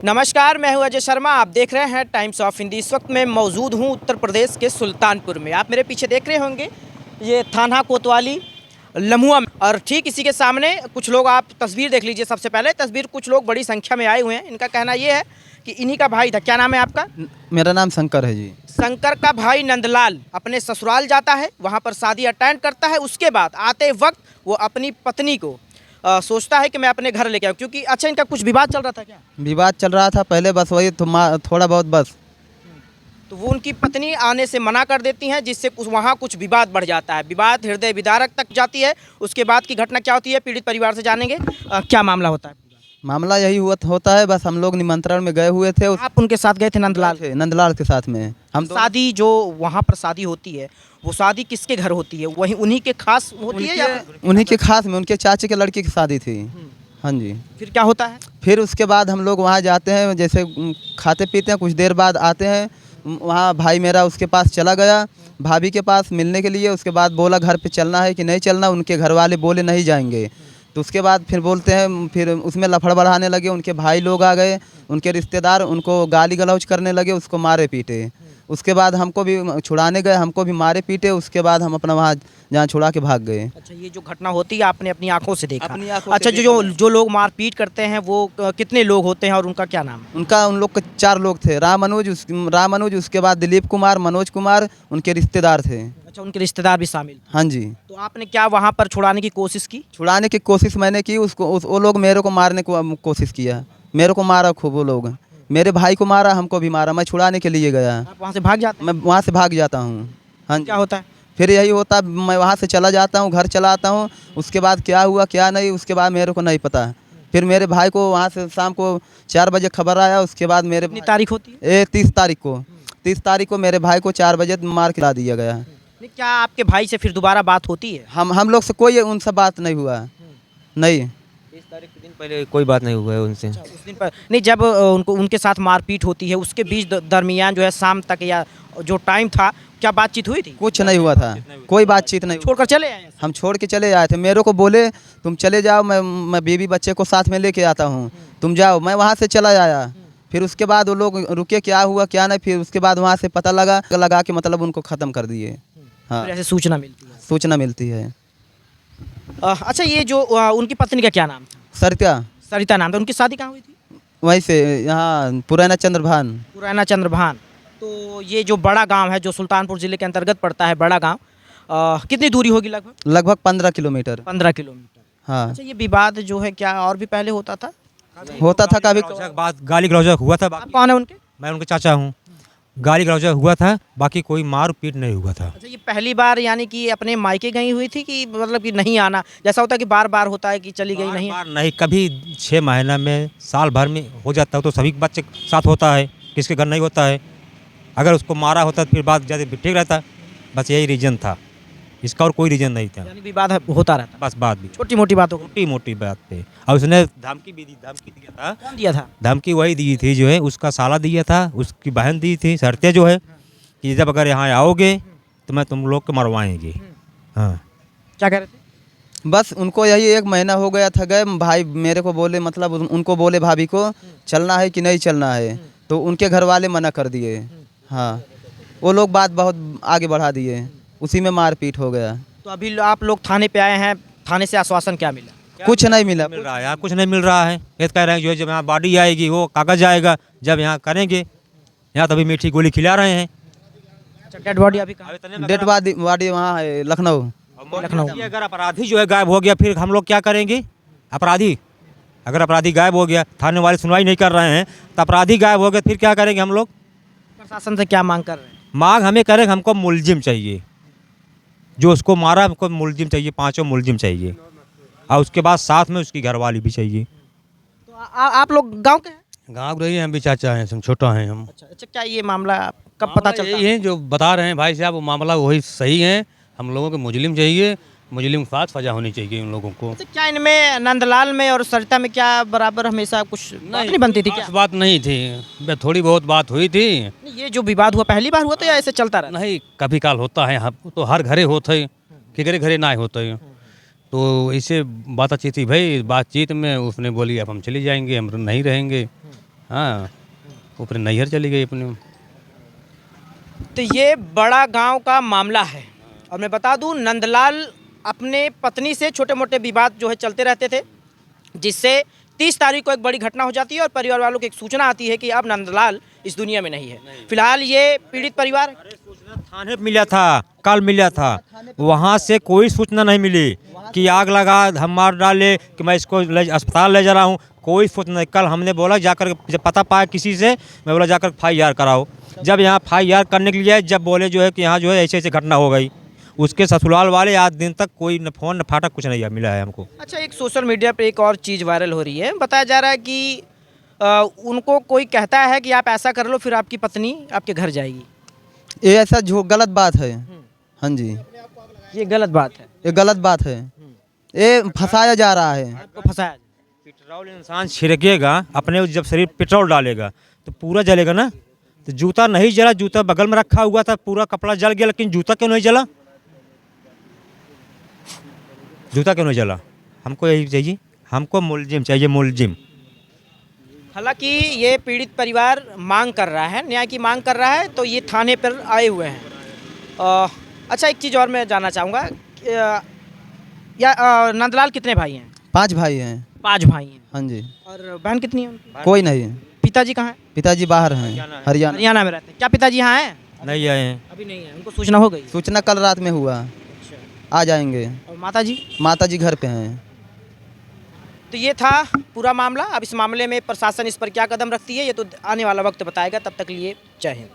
नमस्कार, मैं हूं अजय शर्मा। आप देख रहे हैं टाइम्स ऑफ हिंदी। इस वक्त मैं मौजूद हूं उत्तर प्रदेश के सुल्तानपुर में। आप मेरे पीछे देख रहे होंगे ये थाना कोतवाली लम्हुआ में, और ठीक इसी के सामने कुछ लोग, आप तस्वीर देख लीजिए। सबसे पहले तस्वीर, कुछ लोग बड़ी संख्या में आए हुए हैं। इनका कहना ये है कि इन्हीं का भाई था। क्या नाम है आपका? मेरा नाम शंकर है जी। शंकर का भाई नंदलाल अपने ससुराल जाता है, वहाँ पर शादी अटेंड करता है। उसके बाद आते वक्त वो अपनी पत्नी को सोचता है कि मैं अपने घर लेके आऊँ, क्योंकि अच्छा इनका कुछ विवाद चल रहा था। क्या विवाद चल रहा था पहले, बस वही थोड़ा बहुत बस। तो वो उनकी पत्नी आने से मना कर देती हैं, जिससे वहाँ कुछ विवाद बढ़ जाता है। विवाद हृदय विदारक तक जाती है। उसके बाद की घटना क्या होती है पीड़ित परिवार से जानेंगे। क्या मामला होता है? मामला यही होता है, बस हम लोग निमंत्रण में गए हुए थे। आप उनके साथ गए थे? नंदलाल के साथ में हम शादी जो वहाँ पर शादी होती है, वो शादी किसके घर होती है? वही उन्हीं के खास होती है या उन्हीं के खास में, उनके चाचे के लड़की की शादी थी। हाँ जी। फिर क्या होता है? फिर उसके बाद हम लोग वहाँ जाते हैं, जैसे खाते पीते हैं, कुछ देर बाद आते हैं। वहाँ भाई मेरा उसके पास चला गया, भाभी के पास मिलने के लिए। उसके बाद बोला घर पे चलना है कि नहीं चलना। उनके घर वाले बोले नहीं जाएंगे। तो उसके बाद फिर बोलते हैं, फिर उसमें लफड़ बढ़ाने लगे। उनके भाई लोग आ गए, उनके रिश्तेदार उनको गाली गलौज करने लगे, उसको मारे पीटे। उसके बाद हमको भी छुड़ाने गए, हमको भी मारे पीटे। उसके बाद हम अपना वहाँ जहाँ छुड़ा के भाग गए। अच्छा, ये जो घटना होती है आपने अपनी आंखों से देखा? अपनी आंखों अच्छा, से जो लोग मारपीट करते हैं वो कितने लोग होते हैं और उनका क्या नाम है? उन लोग के 4 लोग थे। राम अनुज, उसके बाद दिलीप कुमार, मनोज कुमार, उनके रिश्तेदार थे। अच्छा, उनके रिश्तेदार भी शामिल? हाँ जी। तो आपने क्या वहाँ पर छुड़ाने की कोशिश की? छुड़ाने की कोशिश मैंने की। वो लोग मेरे को मारने को कोशिश किया। मेरे को मारा खूब वो लोग। मेरे भाई को मारा, हमको भी मारा। मैं छुड़ाने के लिए गया। आप वहाँ से भाग जाते हैं? मैं वहाँ से भाग जाता हूँ। हाँ जी। क्या होता है? फिर यही होता, मैं वहाँ से चला जाता हूँ, घर चला आता हूँ। उसके बाद क्या हुआ क्या नहीं, उसके बाद मेरे को नहीं पता। फिर मेरे भाई को वहाँ से शाम को 4 बजे खबर आया। उसके बाद मेरे कितनी तारीख होती है? 30 तारीख को मेरे भाई को 4 बजे मार के ला दिया गया। नहीं, क्या आपके भाई से फिर दोबारा बात होती है? हम लोग से कोई उनसे बात नहीं हुआ। नहीं, 30 तारीख के दिन पहले कोई बात नहीं हुआ है उनसे। अच्छा, उस दिन पर नहीं, जब उनके साथ मारपीट होती है उसके बीच दरमियान जो है शाम तक या जो टाइम था, क्या बातचीत हुई थी? कुछ नहीं हुआ था, कोई बातचीत नहीं। छोड़कर चले आए? हम छोड़ के चले आए थे। मेरे को बोले तुम चले जाओ, मैं बीवी बच्चे को साथ में लेके आता हूँ, तुम जाओ। मैं वहाँ से चला आया। फिर उसके बाद वो लोग रुके, क्या हुआ क्या नहीं। फिर उसके बाद वहाँ से पता लगा कि मतलब उनको ख़त्म कर दिए। हाँ, फिर ऐसे सूचना मिलती है? सूचना मिलती है। अच्छा, ये जो उनकी पत्नी का क्या नाम था? सरिता नाम था। उनकी शादी कहाँ हुई थी? वहीं से, यहाँ पुराना चंद्रभान। तो ये जो बड़ा गांव है, जो सुल्तानपुर जिले के अंतर्गत पड़ता है, बड़ा गांव, कितनी दूरी होगी लगभग? लगभग 15 किलोमीटर। 15 किलोमीटर। हाँ। अच्छा, ये विवाद जो है क्या और भी पहले होता था? कभी। बात गाली गलौजा हुआ था। आप कौन है उनके? मैं उनके चाचा हूँ। गाली गलौजा हुआ था, बाकी कोई मार पीट नहीं हुआ था। अच्छा, ये पहली बार यानी कि अपने मायके गई हुई थी कि मतलब कि नहीं आना, जैसा होता है कि बार बार होता है कि चली गई नहीं? बार नहीं, कभी 6 महीना में, साल भर में हो जाता है। तो सभी बच्चे साथ होता है, किसके घर नहीं होता है। अगर उसको मारा होता तो फिर बात ज़्यादा ठीक रहता। बस यही रीज़न था इसका, और कोई रीज़न नहीं था। यानी विवाद होता रहता? बस बात भी छोटी मोटी बातों को? छोटी मोटी बात पे। और उसने धमकी भी दी, धमकी दिया था। कौन दिया था? धमकी वही दी थी जो है, उसका साला दिया था, उसकी बहन दी थी। शर्तें जो है कि जब अगर यहाँ आओगे तो मैं तुम लोग को मरवाएंगे। हाँ। क्या कह रहे थे? बस उनको यही 1 महीना हो गया था गए। भाई मेरे को बोले, मतलब उनको बोले भाभी को चलना है कि नहीं चलना है। तो उनके घर वाले मना कर दिए। हाँ, वो लोग बात बहुत आगे बढ़ा दिए, उसी में मारपीट हो गया। तो अभी आप लोग थाने पे आए हैं, थाने से आश्वासन क्या मिला? कुछ नहीं मिला। मिल रहा है यहाँ, कुछ नहीं मिल रहा है। ये कह रहे हैं जो है, जब यहाँ बॉडी आएगी वो कागज आएगा, जब यहाँ करेंगे। यहाँ तो अभी मीठी गोली खिला रहे हैं। अच्छा, डेड बॉडी अभी कहाँ? डेड बॉडी वहाँ है, लखनऊ। अगर अपराधी जो है गायब हो गया, फिर हम लोग क्या करेंगे? अगर अपराधी गायब हो गया, थाने वाले सुनवाई नहीं कर रहे हैं, तो अपराधी गायब हो गया, फिर क्या करेंगे हम लोग? प्रशासन से क्या मांग कर रहे हैं? मांग हमें करें, हमको मुलजिम चाहिए। जो उसको मारा, हमको मुलजिम चाहिए, 5 मुलजिम चाहिए। और उसके बाद साथ में उसकी घरवाली भी चाहिए। तो आप लोग गांव के हैं? गाँव रही हैं, हम भी चाचा हैं, हम छोटा हैं हम। अच्छा, क्या ये मामला कब पता चलता यही है जो बता रहे हैं भाई साहब, वो मामला वही सही है। हम लोगों को मुजरिम चाहिए, मुजरिम के साथ सजा होनी चाहिए उन लोगों को। अच्छा, क्या इनमें नंदलाल में और सरिता में क्या बराबर हमेशा कुछ बात नहीं बनती थी क्या? खास बात नहीं थी, थोड़ी बहुत बात हुई थी। नहीं, ये जो विवाद हुआ पहली बार हुआ तो या ऐसे चलता रहा? नहीं, कभी काल होता है, तो हर घरे होते, किगरे घरे ना होते। तो इससे बातचीत थी भाई, बातचीत में उसने बोली अब हम चले जाएंगे, हम नहीं रहेंगे। हाँ वो अपने नैहर चली गई अपने। तो ये बड़ा गांव का मामला है और मैं बता दूं नंदलाल अपने पत्नी से छोटे मोटे विवाद जो है चलते रहते थे, जिससे 30 तारीख को एक बड़ी घटना हो जाती है और परिवार वालों को एक सूचना आती है कि अब नंदलाल इस दुनिया में नहीं है। फिलहाल ये पीड़ित परिवार थाने पे मिला था, कल मिला था, वहाँ से कोई सूचना नहीं मिली कि आग लगा, हम मार डाले, कि मैं इसको अस्पताल ले जा रहा हूँ, कोई सूचना नहीं। कल हमने बोला जाकर, जब पता पाया किसी से, मैं बोला जाकर FIR कराओ। जब यहाँ FIR करने के लिए जब बोले जो है कि यहाँ जो है ऐसे ऐसे घटना हो गई, उसके ससुराल वाले आज दिन तक कोई न फ़ोन न फाटक कुछ नहीं मिला है हमको। अच्छा, एक सोशल मीडिया पे एक और चीज़ वायरल हो रही है, बताया जा रहा है कि उनको कोई कहता है कि आप ऐसा कर लो फिर आपकी पत्नी आपके घर जाएगी। ये ऐसा जो गलत बात है। हाँ जी, ये गलत बात है, ये गलत बात है, ये फंसाया जा रहा है। आपको फंसाया। पेट्रोल इंसान छिड़केगा अपने, जब शरीर पेट्रोल डालेगा तो पूरा जलेगा ना। तो जूता नहीं जला, जूता बगल में रखा हुआ था, पूरा कपड़ा जल गया, लेकिन जूता क्यों नहीं जला? जूता क्यों नहीं जला? हमको यही चाहिए, हमको मुलजिम चाहिए, मुलजिम। हालांकि ये पीड़ित परिवार मांग कर रहा है, न्याय की मांग कर रहा है, तो ये थाने पर आए हुए हैं। अच्छा, एक चीज़ और मैं जानना चाहूँगा, नंदलाल कितने भाई हैं? 5 भाई हैं। 5 भाई हैं। हाँ जी। और बहन कितनी है उनकी? कोई नहीं है। पिताजी कहाँ हैं? पिताजी बाहर हैं, हरियाणा। हरियाणा में रहते हैं। क्या पिताजी यहाँ हैं? नहीं आए हैं। अभी नहीं है, उनको सूचना हो गई? सूचना कल रात में हुआ, आ जाएंगे। और माताजी? माताजी घर पे हैं। तो ये था पूरा मामला। अब इस मामले में प्रशासन इस पर क्या कदम रखती है ये तो आने वाला वक्त बताएगा। तब तक लिए जय हिंद।